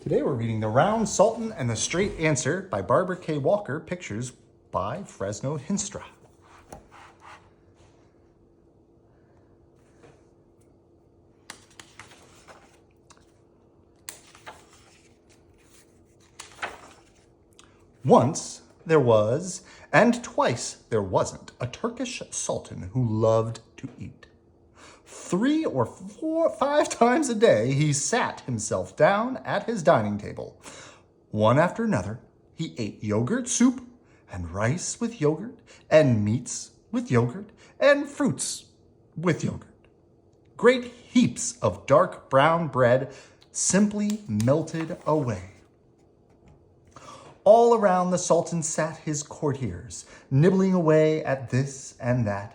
Today we're reading The Round Sultan and the Straight Answer by Barbara K. Walker, pictures by Friso Henstra. Once there was, and twice there wasn't, a Turkish sultan who loved to eat. 3 or 4, 5 times a day he sat himself down at his dining table. One after another, he ate yogurt soup and rice with yogurt and meats with yogurt and fruits with yogurt. Great heaps of dark brown bread simply melted away. All around the Sultan sat his courtiers, nibbling away at this and that.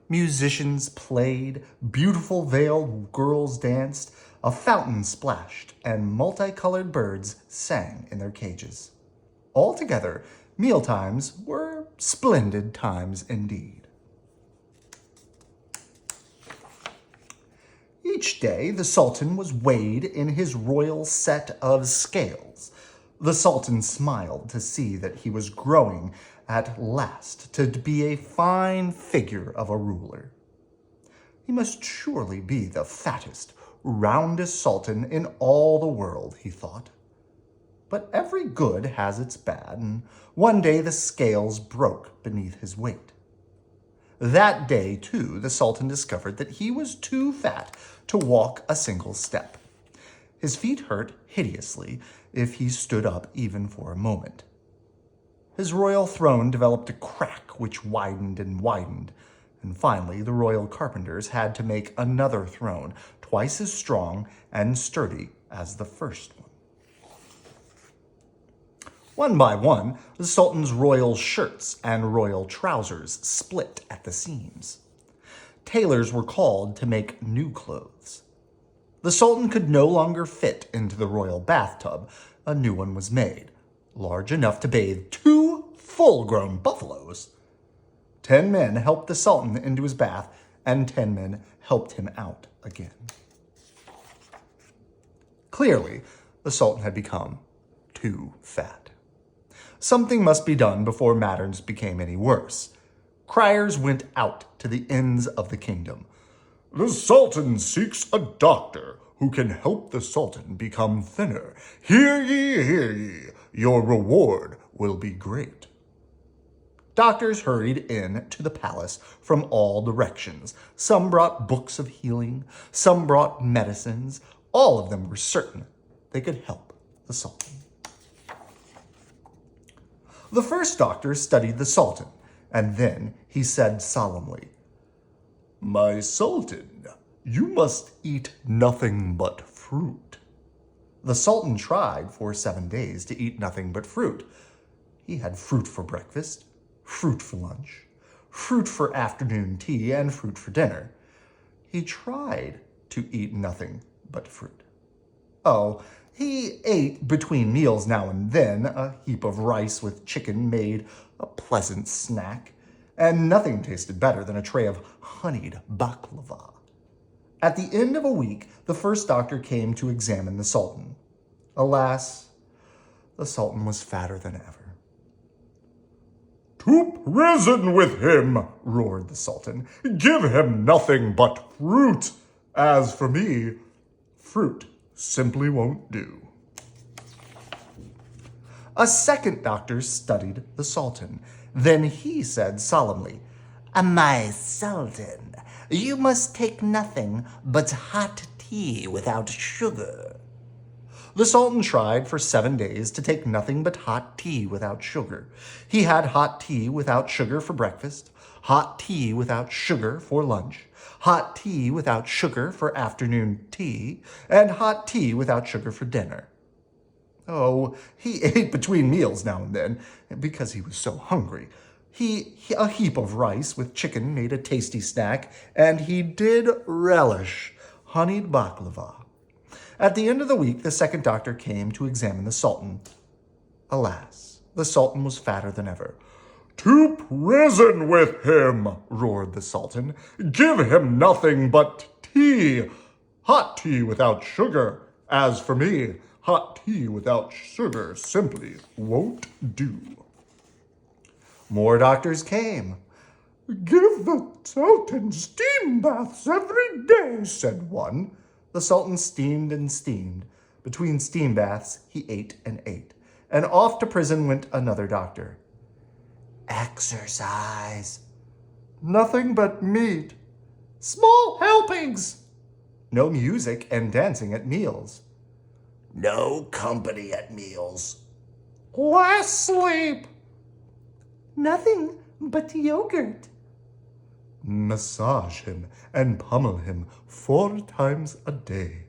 Musicians played, beautiful veiled girls danced, a fountain splashed, and multicolored birds sang in their cages. Altogether, mealtimes were splendid times indeed. Each day, the Sultan was weighed in his royal set of scales. The Sultan smiled to see that he was growing at last to be a fine figure of a ruler. He must surely be the fattest, roundest Sultan in all the world, he thought. But every good has its bad, and one day the scales broke beneath his weight. That day, too, the Sultan discovered that he was too fat to walk a single step. His feet hurt hideously if he stood up even for a moment. His royal throne developed a crack which widened and widened, and finally the royal carpenters had to make another throne twice as strong and sturdy as the first one. One by one, the Sultan's royal shirts and royal trousers split at the seams. Tailors were called to make new clothes. The Sultan could no longer fit into the royal bathtub. A new one was made, large enough to bathe 2 full-grown buffaloes. 10 men helped the Sultan into his bath, and 10 men helped him out again. Clearly, the Sultan had become too fat. Something must be done before matters became any worse. Criers went out to the ends of the kingdom. "The Sultan seeks a doctor who can help the Sultan become thinner. Hear ye, hear ye. Your reward will be great." Doctors hurried in to the palace from all directions. Some brought books of healing. Some brought medicines. All of them were certain they could help the Sultan. The first doctor studied the Sultan, and then he said solemnly, "My Sultan, you must eat nothing but fruit." The Sultan tried for 7 days to eat nothing but fruit. He had fruit for breakfast, fruit for lunch, fruit for afternoon tea, and fruit for dinner. He tried to eat nothing but fruit. Oh, he ate between meals now and then. A heap of rice with chicken made a pleasant snack, and nothing tasted better than a tray of honeyed baklava. At the end of a week, the first doctor came to examine the Sultan. Alas, the Sultan was fatter than ever. "To prison with him," roared the Sultan. "Give him nothing but fruit. As for me, fruit simply won't do." A second doctor studied the Sultan. Then he said solemnly, "My Sultan, you must take nothing but hot tea without sugar." The Sultan tried for 7 days to take nothing but hot tea without sugar. He had hot tea without sugar for breakfast, hot tea without sugar for lunch, hot tea without sugar for afternoon tea, and hot tea without sugar for dinner. Oh, he ate between meals now and then, because he was so hungry. A heap of rice with chicken made a tasty snack, and he did relish honeyed baklava. At the end of the week, the second doctor came to examine the Sultan. Alas, the Sultan was fatter than ever. "To prison with him," roared the Sultan. "Give him nothing but tea, hot tea without sugar. As for me, Hot tea without sugar simply won't do. More doctors came. Give the Sultan steam baths every day, said one. The Sultan steamed and steamed. Between steam baths, he ate and ate. And off to prison went another doctor. Exercise. Nothing but meat. Small helpings. No music and dancing at meals. No company at meals. Less sleep. Nothing but yogurt. Massage him and pummel him 4 times a day.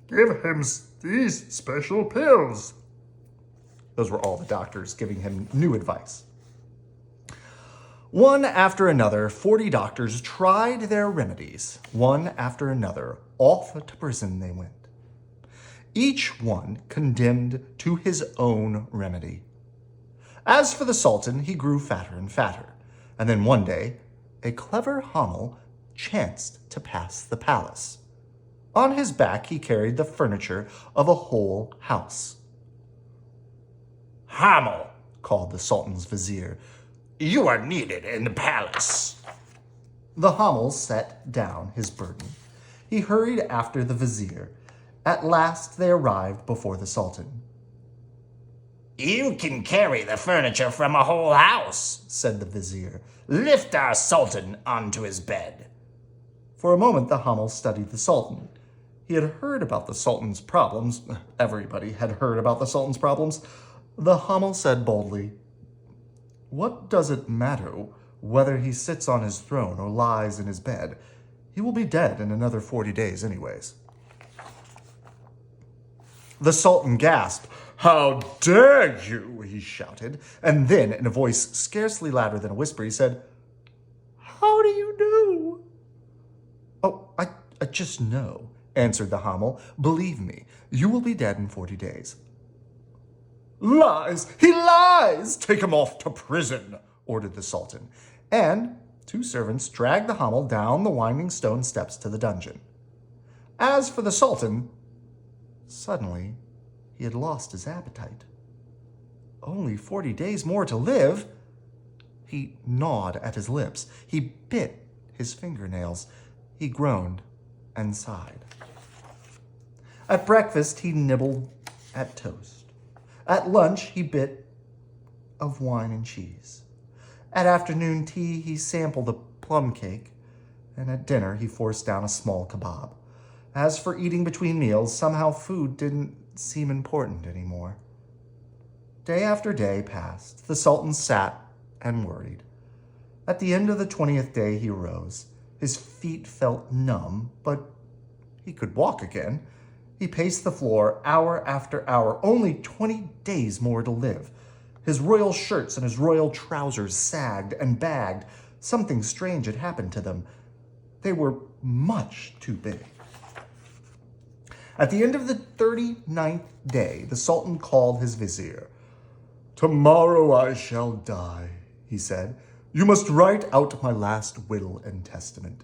Give him these special pills. Those were all the doctors giving him new advice. One after another, 40 doctors tried their remedies. One after another, off to prison they went. Each one condemned to his own remedy. As for the Sultan, he grew fatter and fatter. And then one day, a clever Hamel chanced to pass the palace. On his back, he carried the furniture of a whole house. Hamel, called the Sultan's vizier, you are needed in the palace. The Hamel set down his burden. He hurried after the vizier. At last they arrived before the Sultan. You can carry the furniture from a whole house, said the vizier. Lift our Sultan onto his bed. For a moment the Hamel studied the Sultan. He had heard about the Sultan's problems. Everybody had heard about the Sultan's problems. The Hamel said boldly, What does it matter whether he sits on his throne or lies in his bed? He will be dead in another 40 days anyways. The Sultan gasped. How dare you, he shouted. And then, in a voice scarcely louder than a whisper, he said, How do you know? Oh, I just know, answered the Hamel. Believe me, you will be dead in 40 days. Lies! He lies! Take him off to prison, ordered the Sultan. And 2 servants dragged the Hamel down the winding stone steps to the dungeon. As for the Sultan, suddenly he had lost his appetite. Only 40 days more to live. He gnawed at his lips. He bit his fingernails. He groaned and sighed. At breakfast, he nibbled at toast. At lunch, he bit of wine and cheese. At afternoon tea, he sampled a plum cake. And at dinner, he forced down a small kebab. As for eating between meals, somehow food didn't seem important anymore. Day after day passed. The Sultan sat and worried. At the end of the 20th day, he rose. His feet felt numb, but he could walk again. He paced the floor hour after hour, only 20 days more to live. His royal shirts and his royal trousers sagged and bagged. Something strange had happened to them. They were much too big. At the end of the 39th day, the Sultan called his vizier. Tomorrow I shall die, he said. You must write out my last will and testament.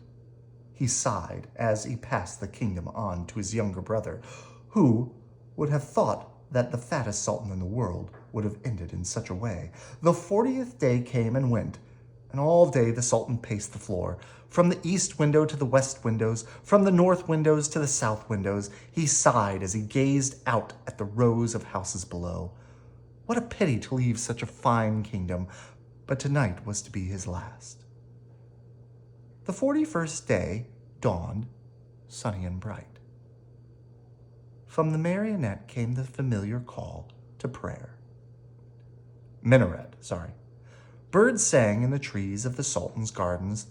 He sighed as he passed the kingdom on to his younger brother, who would have thought that the fattest Sultan in the world would have ended in such a way. The 40th day came and went, and all day the Sultan paced the floor. From the east window to the west windows, from the north windows to the south windows, he sighed as he gazed out at the rows of houses below. What a pity to leave such a fine kingdom, but tonight was to be his last. The 41st day dawned, sunny and bright. From the marionette came the familiar call to prayer. Birds sang in the trees of the Sultan's gardens.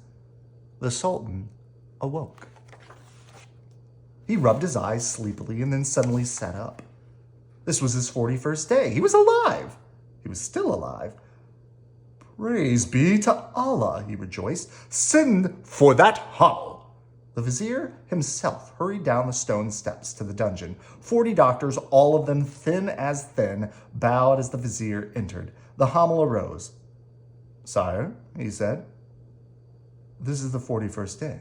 The Sultan awoke. He rubbed his eyes sleepily and then suddenly sat up. This was his 41st day. He was alive. He was still alive. Praise be to Allah, he rejoiced. Send for that Hamel. The vizier himself hurried down the stone steps to the dungeon. 40 doctors, all of them thin as thin, bowed as the vizier entered. The Hamel arose. Sire, he said, this is the 41st day.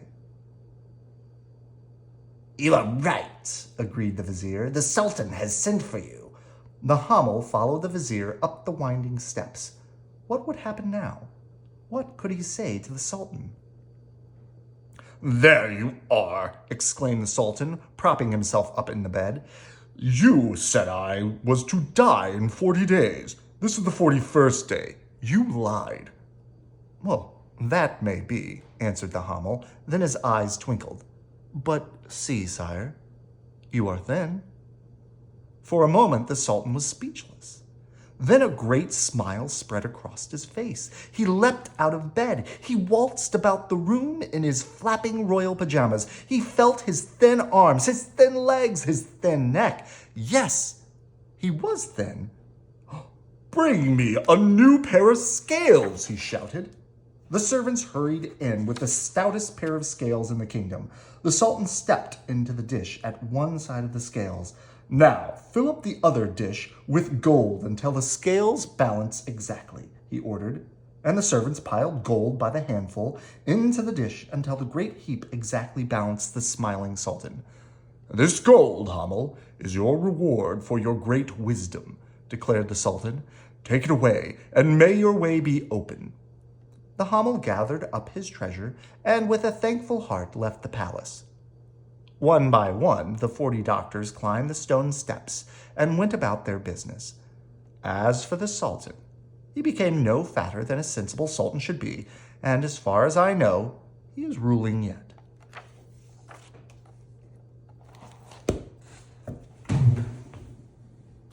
You are right, agreed the vizier. The Sultan has sent for you. The Hamel followed the vizier up the winding steps. What would happen now? What could he say to the Sultan? There you are, exclaimed the Sultan, propping himself up in the bed. You said I was to die in 40 days. This is the 41st day. You lied. Well, that may be, answered the Hamel. Then his eyes twinkled. But see, sire, you are thin. For a moment the Sultan was speechless. Then a great smile spread across his face. He leapt out of bed. He waltzed about the room in his flapping royal pajamas. He felt his thin arms, his thin legs, his thin neck. Yes, he was thin. Bring me a new pair of scales, he shouted. The servants hurried in with the stoutest pair of scales in the kingdom. The Sultan stepped into the dish at one side of the scales. Now, fill up the other dish with gold until the scales balance exactly, he ordered. And the servants piled gold by the handful into the dish until the great heap exactly balanced the smiling Sultan. This gold, Hamel, is your reward for your great wisdom, declared the Sultan. Take it away, and may your way be open. The Hamel gathered up his treasure and with a thankful heart left the palace. One by one, the 40 doctors climbed the stone steps and went about their business. As for the Sultan, he became no fatter than a sensible Sultan should be, and as far as I know, he is ruling yet.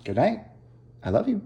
Good night. I love you.